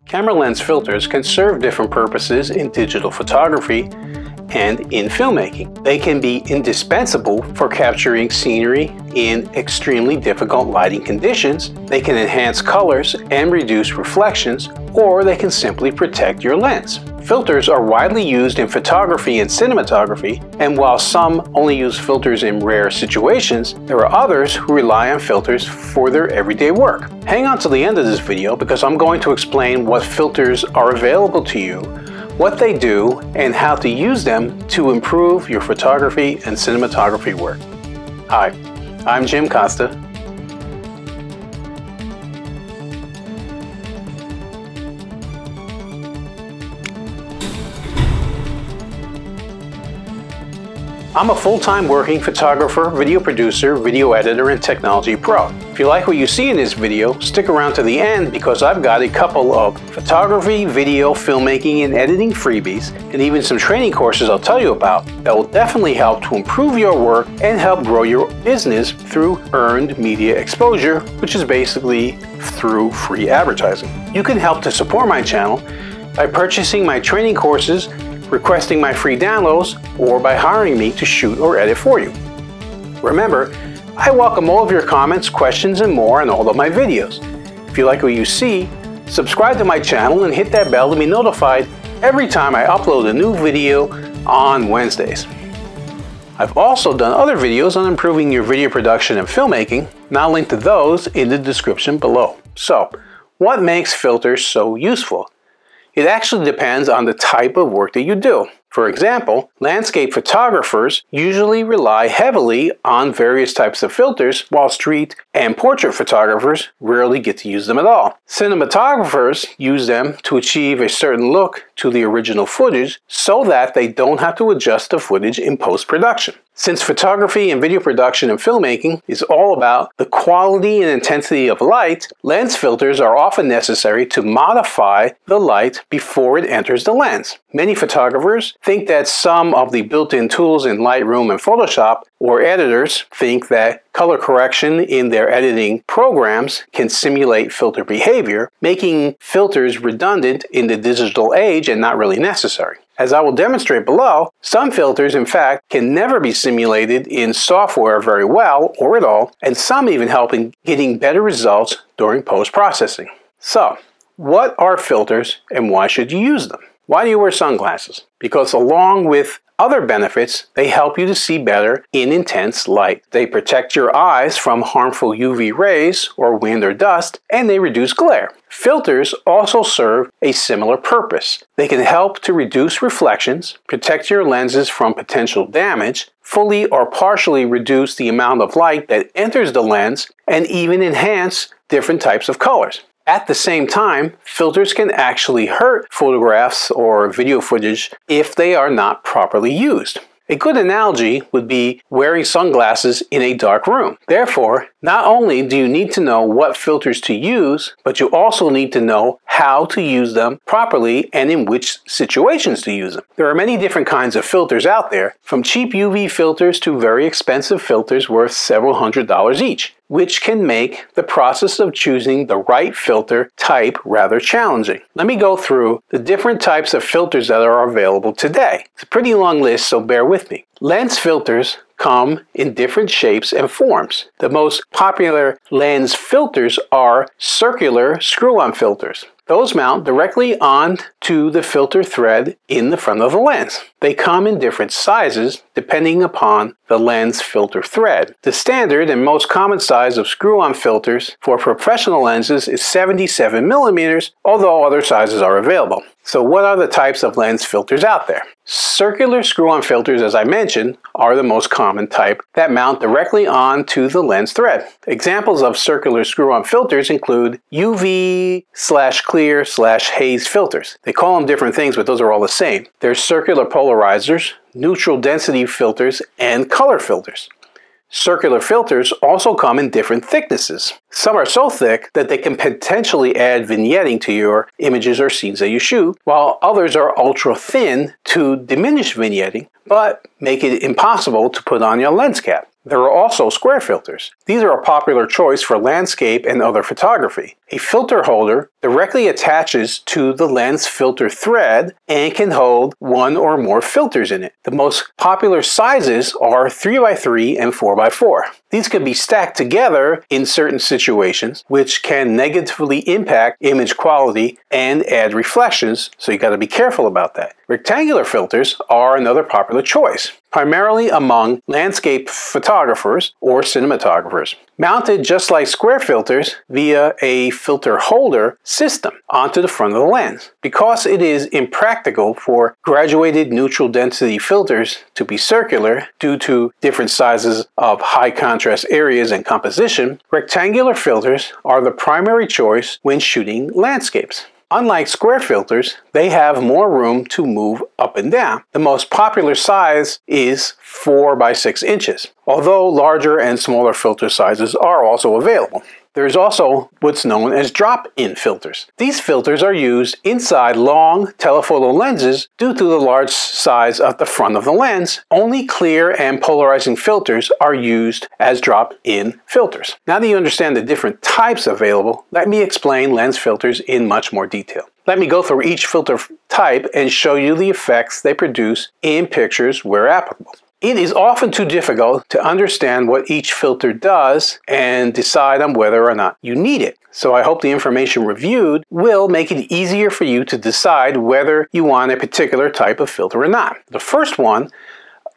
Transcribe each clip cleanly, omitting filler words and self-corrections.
Camera lens filters can serve different purposes in digital photography and in filmmaking. They can be indispensable for capturing scenery in extremely difficult lighting conditions. They can enhance colors and reduce reflections, or they can simply protect your lens. Filters are widely used in photography and cinematography, and while some only use filters in rare situations, there are others who rely on filters for their everyday work. Hang on to the end of this video because I'm going to explain what filters are available to you, what they do, and how to use them to improve your photography and cinematography work. Hi, I'm Jim Costa. I'm a full-time working photographer, video producer, video editor, and technology pro. If you like what you see in this video, stick around to the end because I've got a couple of photography, video, filmmaking, and editing freebies, and even some training courses I'll tell you about that will definitely help to improve your work and help grow your business through earned media exposure, which is basically through free advertising. You can help to support my channel by purchasing my training courses, requesting my free downloads, or by hiring me to shoot or edit for you. Remember, I welcome all of your comments, questions, and more on all of my videos. If you like what you see, subscribe to my channel and hit that bell to be notified every time I upload a new video on Wednesdays. I've also done other videos on improving your video production and filmmaking, and I'll link to those in the description below. So, what makes filters so useful? It actually depends on the type of work that you do. For example, landscape photographers usually rely heavily on various types of filters, while street and portrait photographers rarely get to use them at all. Cinematographers use them to achieve a certain look to the original footage so that they don't have to adjust the footage in post-production. Since photography and video production and filmmaking is all about the quality and intensity of light, lens filters are often necessary to modify the light before it enters the lens. Many photographers think that some of the built-in tools in Lightroom and Photoshop, or editors think that color correction in their editing programs can simulate filter behavior, making filters redundant in the digital age and not really necessary. As I will demonstrate below, some filters, in fact, can never be simulated in software very well or at all, and some even help in getting better results during post-processing. So, what are filters and why should you use them? Why do you wear sunglasses? Because along with other benefits, they help you to see better in intense light. They protect your eyes from harmful UV rays or wind or dust, and they reduce glare. Filters also serve a similar purpose. They can help to reduce reflections, protect your lenses from potential damage, fully or partially reduce the amount of light that enters the lens, and even enhance different types of colors. At the same time, filters can actually hurt photographs or video footage if they are not properly used. A good analogy would be wearing sunglasses in a dark room. Therefore, not only do you need to know what filters to use, but you also need to know how to use them properly and in which situations to use them. There are many different kinds of filters out there, from cheap UV filters to very expensive filters worth several $100s each, which can make the process of choosing the right filter type rather challenging. Let me go through the different types of filters that are available today. It's a pretty long list, so bear with me. Lens filters come in different shapes and forms. The most popular lens filters are circular screw-on filters. Those mount directly onto the filter thread in the front of the lens. They come in different sizes depending upon the lens filter thread. The standard and most common size of screw-on filters for professional lenses is 77 millimeters, although other sizes are available. So what are the types of lens filters out there? Circular screw-on filters, as I mentioned, are the most common type that mount directly onto the lens thread. Examples of circular screw-on filters include UV/clear/haze filters. They call them different things, but those are all the same. There's circular polarizers, neutral density filters, and color filters. Circular filters also come in different thicknesses. Some are so thick that they can potentially add vignetting to your images or scenes that you shoot, while others are ultra thin to diminish vignetting, but make it impossible to put on your lens cap. There are also square filters. These are a popular choice for landscape and other photography. A filter holder directly attaches to the lens filter thread and can hold one or more filters in it. The most popular sizes are 3x3 and 4x4. These can be stacked together in certain situations, which can negatively impact image quality and add reflections, so you got to be careful about that. Rectangular filters are another popular choice, primarily among landscape photographers or cinematographers. Mounted just like square filters via a filter holder system onto the front of the lens. Because it is impractical for graduated neutral density filters to be circular due to different sizes of high contrast areas and composition, rectangular filters are the primary choice when shooting landscapes. Unlike square filters, they have more room to move up and down. The most popular size is 4 by 6 inches, although larger and smaller filter sizes are also available. There is also what's known as drop-in filters. These filters are used inside long telephoto lenses due to the large size of the front of the lens. Only clear and polarizing filters are used as drop-in filters. Now that you understand the different types available, let me explain lens filters in much more detail. Let me go through each filter type and show you the effects they produce in pictures where applicable. It is often too difficult to understand what each filter does and decide on whether or not you need it. So I hope the information reviewed will make it easier for you to decide whether you want a particular type of filter or not. The first one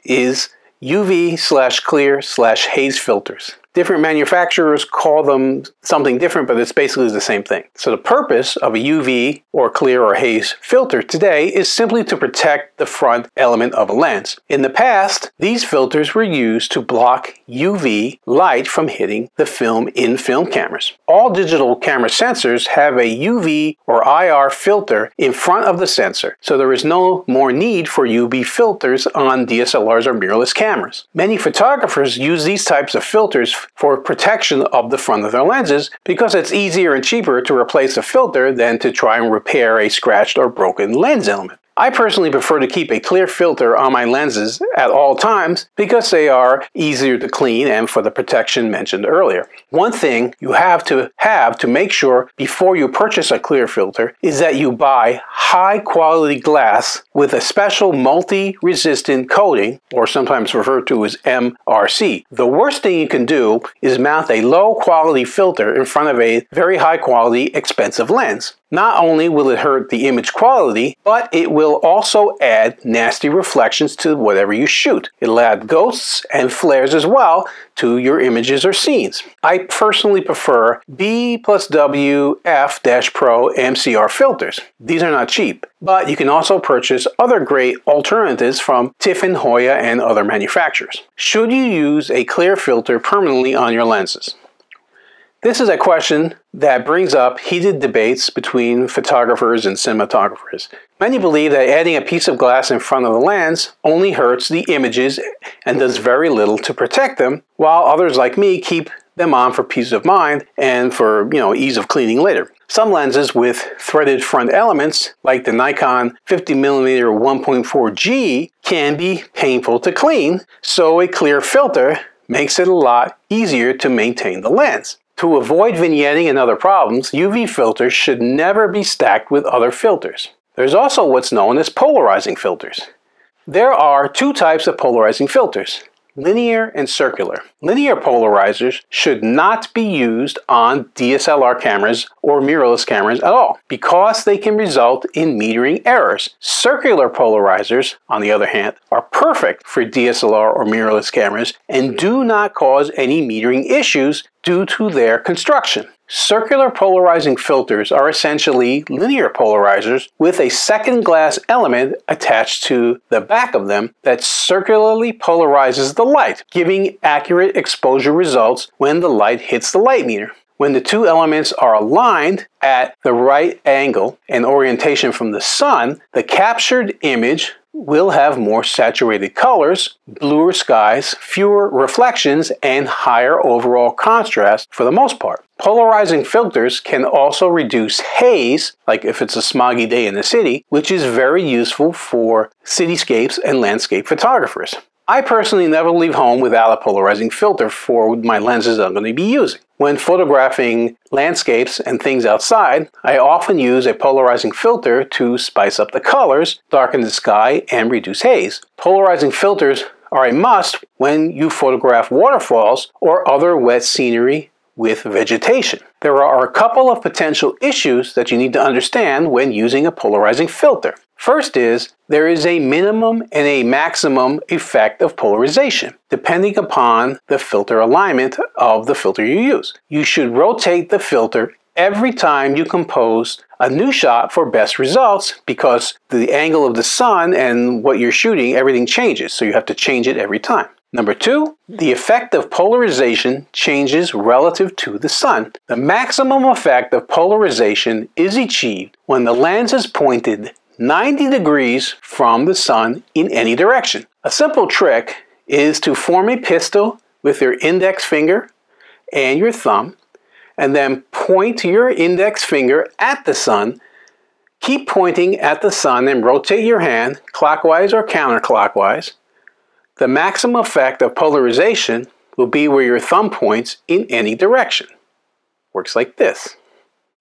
is UV/clear/haze filters. Different manufacturers call them something different, but it's basically the same thing. So the purpose of a UV or clear or haze filter today is simply to protect the front element of a lens. In the past, these filters were used to block UV light from hitting the film in film cameras. All digital camera sensors have a UV or IR filter in front of the sensor, so there is no more need for UV filters on DSLRs or mirrorless cameras. Many photographers use these types of filters for protection of the front of their lenses because it's easier and cheaper to replace a filter than to try and repair a scratched or broken lens element. I personally prefer to keep a clear filter on my lenses at all times because they are easier to clean and for the protection mentioned earlier. One thing you have to make sure before you purchase a clear filter is that you buy high quality glass with a special multi-resistant coating, or sometimes referred to as MRC. The worst thing you can do is mount a low quality filter in front of a very high quality expensive lens. Not only will it hurt the image quality, but it will also add nasty reflections to whatever you shoot. It'll add ghosts and flares as well to your images or scenes. I personally prefer B+W F-Pro MCR filters. These are not cheap, but you can also purchase other great alternatives from Tiffen, Hoya, and other manufacturers. Should you use a clear filter permanently on your lenses? This is a question that brings up heated debates between photographers and cinematographers. Many believe that adding a piece of glass in front of the lens only hurts the images and does very little to protect them, while others like me keep them on for peace of mind and for, ease of cleaning later. Some lenses with threaded front elements, like the Nikon 50mm 1.4G, can be painful to clean, so a clear filter makes it a lot easier to maintain the lens. To avoid vignetting and other problems, UV filters should never be stacked with other filters. There's also what's known as polarizing filters. There are two types of polarizing filters: linear and circular. Linear polarizers should not be used on DSLR cameras or mirrorless cameras at all because they can result in metering errors. Circular polarizers, on the other hand, are perfect for DSLR or mirrorless cameras and do not cause any metering issues due to their construction. Circular polarizing filters are essentially linear polarizers with a second glass element attached to the back of them that circularly polarizes the light, giving accurate exposure results when the light hits the light meter. When the two elements are aligned at the right angle and orientation from the sun, the captured image will have more saturated colors, bluer skies, fewer reflections, and higher overall contrast for the most part. Polarizing filters can also reduce haze, like if it's a smoggy day in the city, which is very useful for cityscapes and landscape photographers. I personally never leave home without a polarizing filter for my lenses I'm going to be using. When photographing landscapes and things outside, I often use a polarizing filter to spice up the colors, darken the sky, and reduce haze. Polarizing filters are a must when you photograph waterfalls or other wet scenery with vegetation. There are a couple of potential issues that you need to understand when using a polarizing filter. First is, there is a minimum and a maximum effect of polarization, depending upon the filter alignment of the filter you use. You should rotate the filter every time you compose a new shot for best results, because the angle of the sun and what you're shooting, everything changes, so you have to change it every time. Number 2, the effect of polarization changes relative to the sun. The maximum effect of polarization is achieved when the lens is pointed 90 degrees from the sun in any direction. A simple trick is to form a pistol with your index finger and your thumb, and then point your index finger at the sun. Keep pointing at the sun and rotate your hand clockwise or counterclockwise. The maximum effect of polarization will be where your thumb points in any direction. Works like this.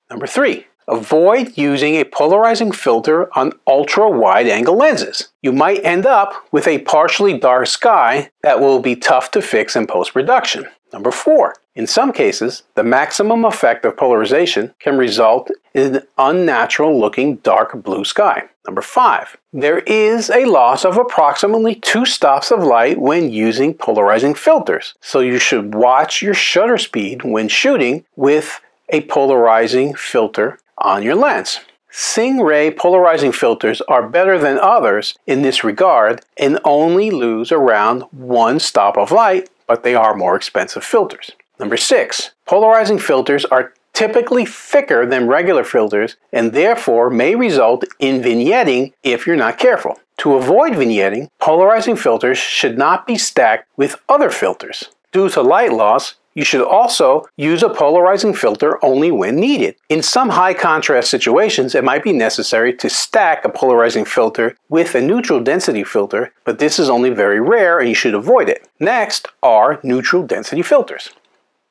Number 3. Avoid using a polarizing filter on ultra-wide-angle lenses. You might end up with a partially dark sky that will be tough to fix in post-production. Number 4. In some cases, the maximum effect of polarization can result in an unnatural-looking dark blue sky. Number 5. There is a loss of approximately 2 stops of light when using polarizing filters, so you should watch your shutter speed when shooting with a polarizing filter on your lens. Stingray polarizing filters are better than others in this regard and only lose around 1 stop of light, but they are more expensive filters. Number 6. Polarizing filters are typically thicker than regular filters and therefore may result in vignetting if you're not careful. To avoid vignetting, polarizing filters should not be stacked with other filters. Due to light loss, you should also use a polarizing filter only when needed. In some high contrast situations, it might be necessary to stack a polarizing filter with a neutral density filter, but this is only very rare and you should avoid it. Next are neutral density filters.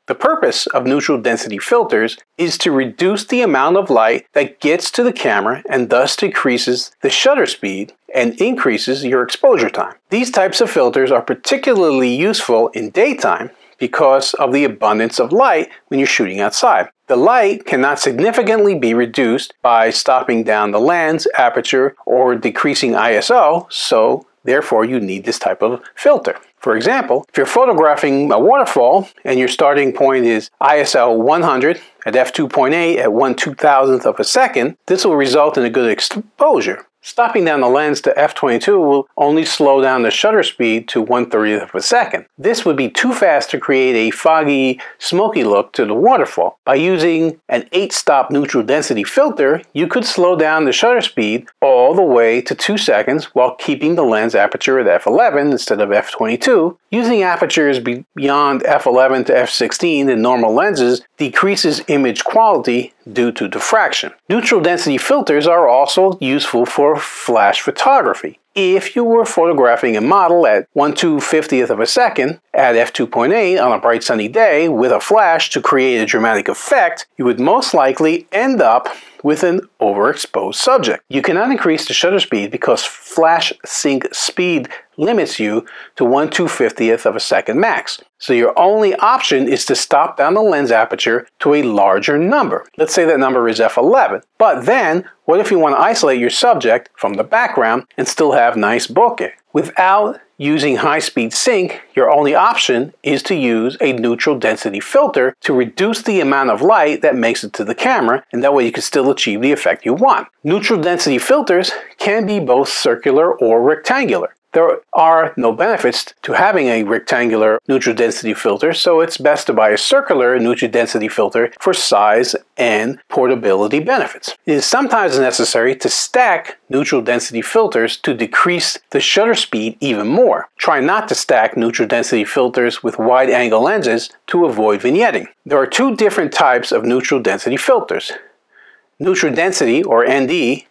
The purpose of neutral density filters is to reduce the amount of light that gets to the camera and thus decreases the shutter speed and increases your exposure time. These types of filters are particularly useful in daytime because of the abundance of light when you're shooting outside. The light cannot significantly be reduced by stopping down the lens aperture or decreasing ISO, so therefore you need this type of filter. For example, if you're photographing a waterfall and your starting point is ISO 100 at f2.8 at 1/2000th of a second, this will result in a good exposure. Stopping down the lens to f22 will only slow down the shutter speed to 1/30th of a second. This would be too fast to create a foggy, smoky look to the waterfall. By using an 8-stop neutral density filter, you could slow down the shutter speed all the way to 2 seconds while keeping the lens aperture at f11 instead of f22. Using apertures beyond f11 to f16 in normal lenses decreases image quality due to diffraction. Neutral density filters are also useful for flash photography. If you were photographing a model at 1/250th of a second at f2.8 on a bright sunny day with a flash to create a dramatic effect, you would most likely end up with an overexposed subject. You cannot increase the shutter speed because flash sync speed limits you to 1/250th of a second max. So your only option is to stop down the lens aperture to a larger number. Let's say that number is f11. But then, what if you want to isolate your subject from the background and still have nice bokeh? Without using high-speed sync, your only option is to use a neutral density filter to reduce the amount of light that makes it to the camera, and that way you can still achieve the effect you want. Neutral density filters can be both circular or rectangular. There are no benefits to having a rectangular neutral density filter, so it's best to buy a circular neutral density filter for size and portability benefits. It is sometimes necessary to stack neutral density filters to decrease the shutter speed even more. Try not to stack neutral density filters with wide-angle lenses to avoid vignetting. There are 2 different types of neutral density filters: neutral density, or ND,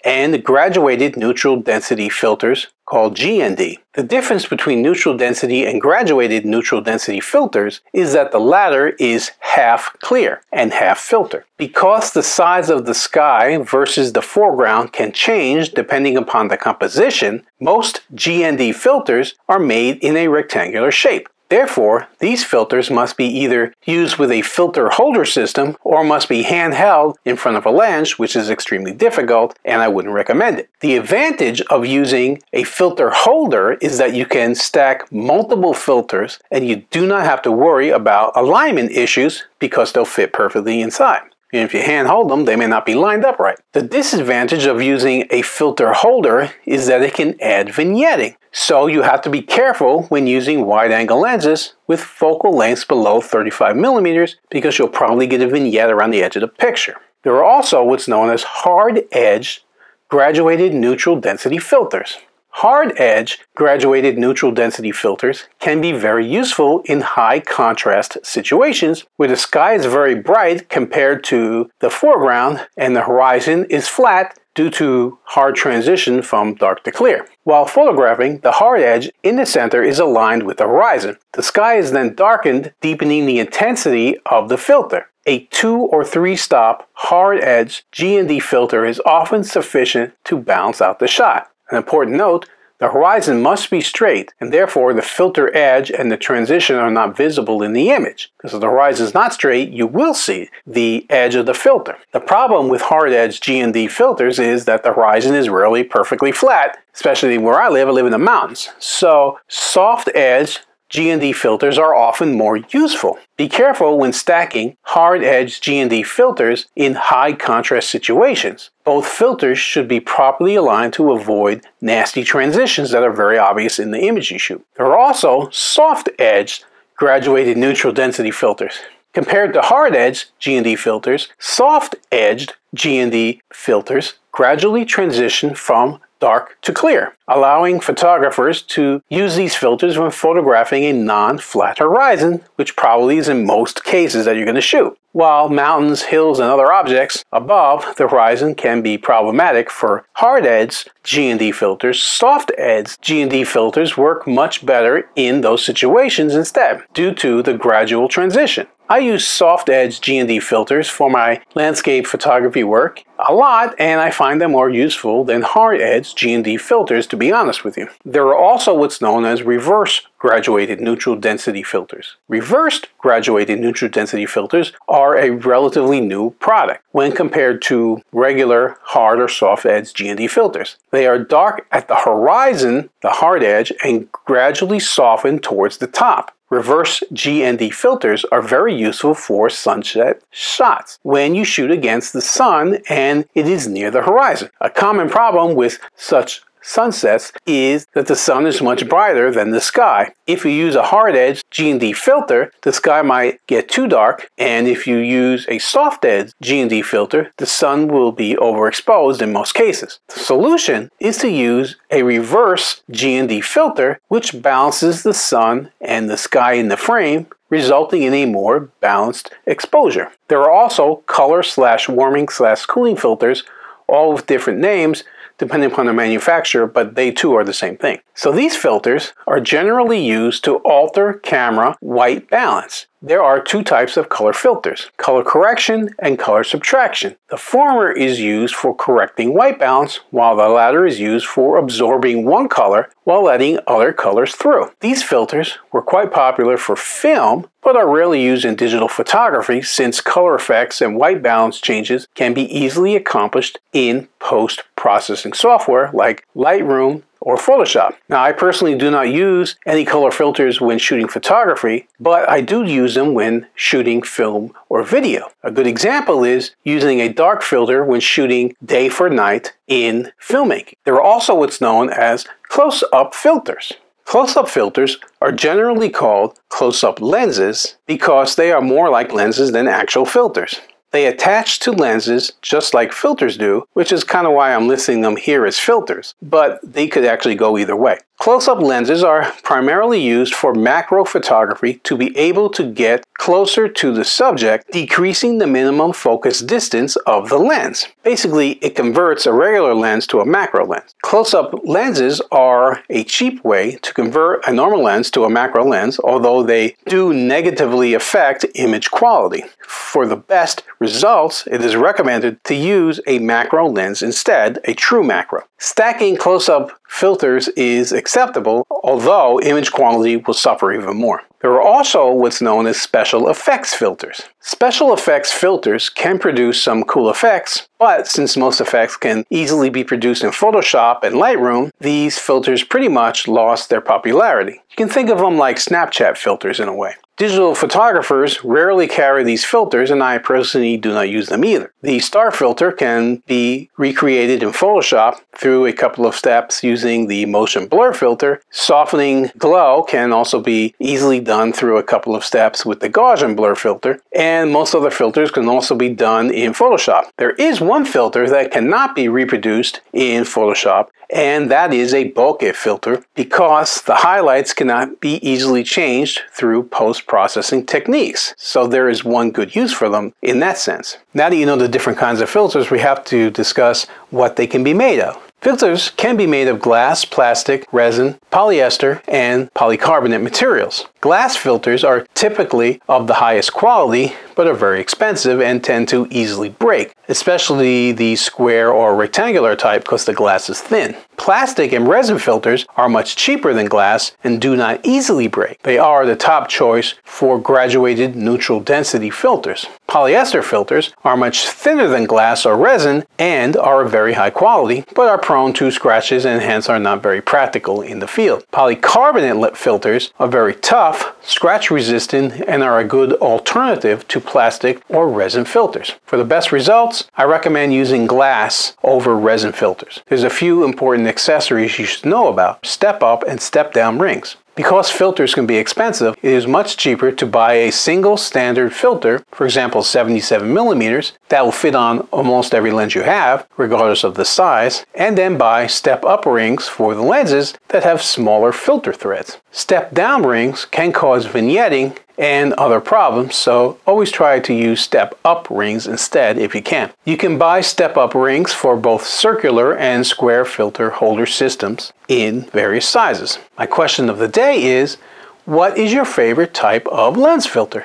and graduated neutral density filters called GND. The difference between neutral density and graduated neutral density filters is that the latter is half clear and half filter. Because the size of the sky versus the foreground can change depending upon the composition, most GND filters are made in a rectangular shape. Therefore, these filters must be either used with a filter holder system or must be handheld in front of a lens, which is extremely difficult and I wouldn't recommend it. The advantage of using a filter holder is that you can stack multiple filters and you do not have to worry about alignment issues because they'll fit perfectly inside. And if you hand hold them, they may not be lined up right. The disadvantage of using a filter holder is that it can add vignetting. So you have to be careful when using wide-angle lenses with focal lengths below 35 millimeters because you'll probably get a vignette around the edge of the picture. There are also what's known as hard-edged graduated neutral density filters. Hard-edge graduated neutral density filters can be very useful in high contrast situations where the sky is very bright compared to the foreground and the horizon is flat due to hard transition from dark to clear. While photographing, the hard edge in the center is aligned with the horizon. The sky is then darkened, deepening the intensity of the filter. A 2 or 3 stop hard edge GND filter is often sufficient to balance out the shot. An important note, the horizon must be straight, and therefore the filter edge and the transition are not visible in the image. Because if the horizon is not straight, you will see the edge of the filter. The problem with hard-edge GND filters is that the horizon is rarely perfectly flat, especially where I live in the mountains. So soft-edge GND filters are often more useful. Be careful when stacking hard-edged GND filters in high-contrast situations. Both filters should be properly aligned to avoid nasty transitions that are very obvious in the image you shoot. There are also soft-edged graduated neutral density filters. Compared to hard-edged GND filters, soft-edged GND filters gradually transition from dark to clear, allowing photographers to use these filters when photographing a non-flat horizon, which probably is in most cases that you're going to shoot. While mountains, hills, and other objects above the horizon can be problematic for hard-edged GND filters, soft-edged GND filters work much better in those situations instead, due to the gradual transition. I use soft-edge GND filters for my landscape photography work a lot, and I find them more useful than hard-edge GND filters, to be honest with you. There are also what's known as reverse graduated neutral density filters. Reversed graduated neutral density filters are a relatively new product when compared to regular hard or soft-edge GND filters. They are dark at the horizon, the hard edge, and gradually soften towards the top. Reverse GND filters are very useful for sunset shots when you shoot against the sun and it is near the horizon. A common problem with such sunsets is that the sun is much brighter than the sky. If you use a hard-edge GND filter, the sky might get too dark, and if you use a soft-edge GND filter, the sun will be overexposed in most cases. The solution is to use a reverse GND filter, which balances the sun and the sky in the frame, resulting in a more balanced exposure. There are also color/warming/cooling filters, all with different names, depending upon the manufacturer, but they too are the same thing. So these filters are generally used to alter camera white balance. There are two types of color filters, color correction and color subtraction. The former is used for correcting white balance, while the latter is used for absorbing one color while letting other colors through. These filters were quite popular for film, but are rarely used in digital photography since color effects and white balance changes can be easily accomplished in post-processing software like Lightroom or Photoshop. Now, I personally do not use any color filters when shooting photography, but I do use them when shooting film or video. A good example is using a dark filter when shooting day for night in filmmaking. There are also what's known as close-up filters. Close-up filters are generally called close-up lenses because they are more like lenses than actual filters. They attach to lenses just like filters do, which is kind of why I'm listing them here as filters, but they could actually go either way. Close-up lenses are primarily used for macro photography to be able to get closer to the subject, decreasing the minimum focus distance of the lens. Basically, it converts a regular lens to a macro lens. Close-up lenses are a cheap way to convert a normal lens to a macro lens, although they do negatively affect image quality. For the best results, it is recommended to use a macro lens instead, a true macro. Stacking close-up filters is acceptable, although image quality will suffer even more. There are also what's known as special effects filters. Special effects filters can produce some cool effects, but since most effects can easily be produced in Photoshop and Lightroom, these filters pretty much lost their popularity. You can think of them like Snapchat filters in a way. Digital photographers rarely carry these filters, and I personally do not use them either. The star filter can be recreated in Photoshop through a couple of steps using the motion blur filter. Softening glow can also be easily done through a couple of steps with the Gaussian blur filter, and most other filters can also be done in Photoshop. There is one filter that cannot be reproduced in Photoshop, and that is a bokeh filter, because the highlights cannot be easily changed through post-processing techniques. So there is one good use for them in that sense. Now that you know the different kinds of filters, we have to discuss what they can be made of. Filters can be made of glass, plastic, resin, polyester, and polycarbonate materials. Glass filters are typically of the highest quality, but are very expensive and tend to easily break, especially the square or rectangular type because the glass is thin. Plastic and resin filters are much cheaper than glass and do not easily break. They are the top choice for graduated neutral density filters. Polyester filters are much thinner than glass or resin and are of very high quality, but are prone to scratches and hence are not very practical in the field. Polycarbonate filters are very tough, scratch resistant, and are a good alternative to plastic or resin filters. For the best results, I recommend using glass over resin filters. There's a few important accessories you should know about: step up and step down rings. Because filters can be expensive, it is much cheaper to buy a single standard filter, for example 77mm, that will fit on almost every lens you have, regardless of the size, and then buy step-up rings for the lenses that have smaller filter threads. Step-down rings can cause vignetting and other problems, so always try to use step-up rings instead if you can. You can buy step-up rings for both circular and square filter holder systems in various sizes. My question of the day is, what is your favorite type of lens filter?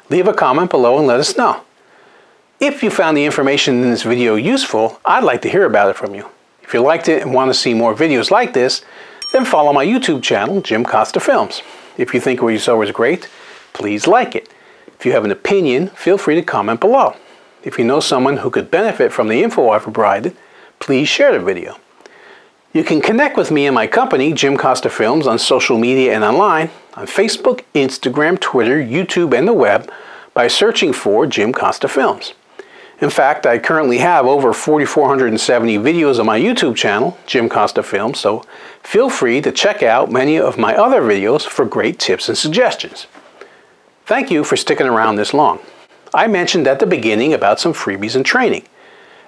Leave a comment below and let us know. If you found the information in this video useful, I'd like to hear about it from you. If you liked it and want to see more videos like this, then follow my YouTube channel, Jim Costa Films. If you think what you saw was great, please like it. If you have an opinion, feel free to comment below. If you know someone who could benefit from the info I've provided, please share the video. You can connect with me and my company, Jim Costa Films, on social media and online, on Facebook, Instagram, Twitter, YouTube, and the web by searching for Jim Costa Films. In fact, I currently have over 4,470 videos on my YouTube channel, Jim Costa Films, so feel free to check out many of my other videos for great tips and suggestions. Thank you for sticking around this long. I mentioned at the beginning about some freebies and training.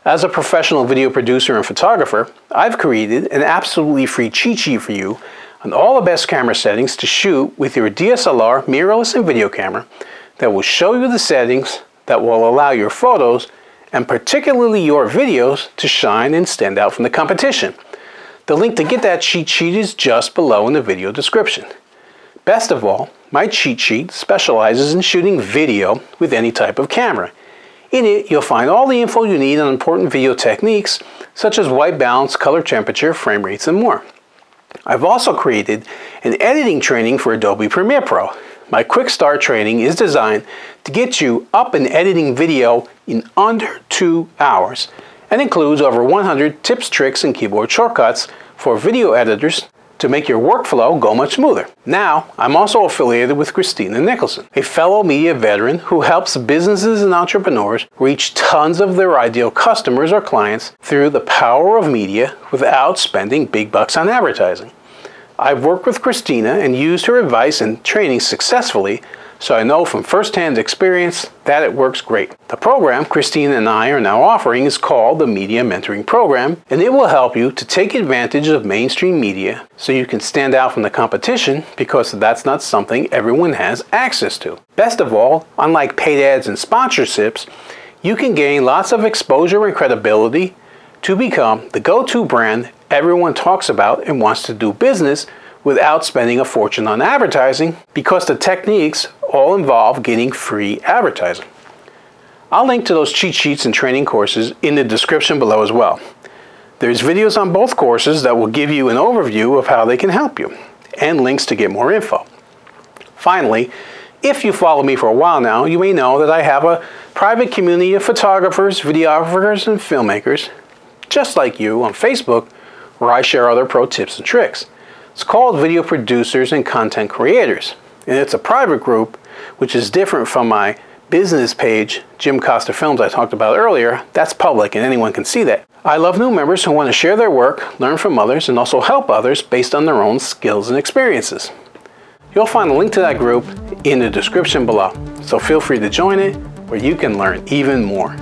As a professional video producer and photographer, I've created an absolutely free cheat sheet for you on all the best camera settings to shoot with your DSLR, mirrorless, and video camera that will show you the settings that will allow your photos, and particularly your videos, to shine and stand out from the competition. The link to get that cheat sheet is just below in the video description. Best of all, my cheat sheet specializes in shooting video with any type of camera. In it, you'll find all the info you need on important video techniques, such as white balance, color temperature, frame rates, and more. I've also created an editing training for Adobe Premiere Pro. My Quick Start training is designed to get you up and editing video in under 2 hours and includes over 100 tips, tricks, and keyboard shortcuts for video editors to make your workflow go much smoother. Now, I'm also affiliated with Christina Nicholson, a fellow media veteran who helps businesses and entrepreneurs reach tons of their ideal customers or clients through the power of media without spending big bucks on advertising. I've worked with Christina and used her advice and training successfully so I know from first-hand experience that it works great. The program Christine and I are now offering is called the Media Mentoring Program, and it will help you to take advantage of mainstream media so you can stand out from the competition, because that's not something everyone has access to. Best of all, unlike paid ads and sponsorships, you can gain lots of exposure and credibility to become the go-to brand everyone talks about and wants to do business without spending a fortune on advertising, because the techniques all involve getting free advertising. I'll link to those cheat sheets and training courses in the description below as well. There's videos on both courses that will give you an overview of how they can help you, and links to get more info. Finally, if you follow me for a while now, you may know that I have a private community of photographers, videographers, and filmmakers, just like you, on Facebook, where I share other pro tips and tricks. It's called Video Producers and Content Creators, and it's a private group, which is different from my business page, Jim Costa Films, I talked about earlier. That's public and anyone can see that. I love new members who want to share their work, learn from others, and also help others based on their own skills and experiences. You'll find a link to that group in the description below, so feel free to join it where you can learn even more.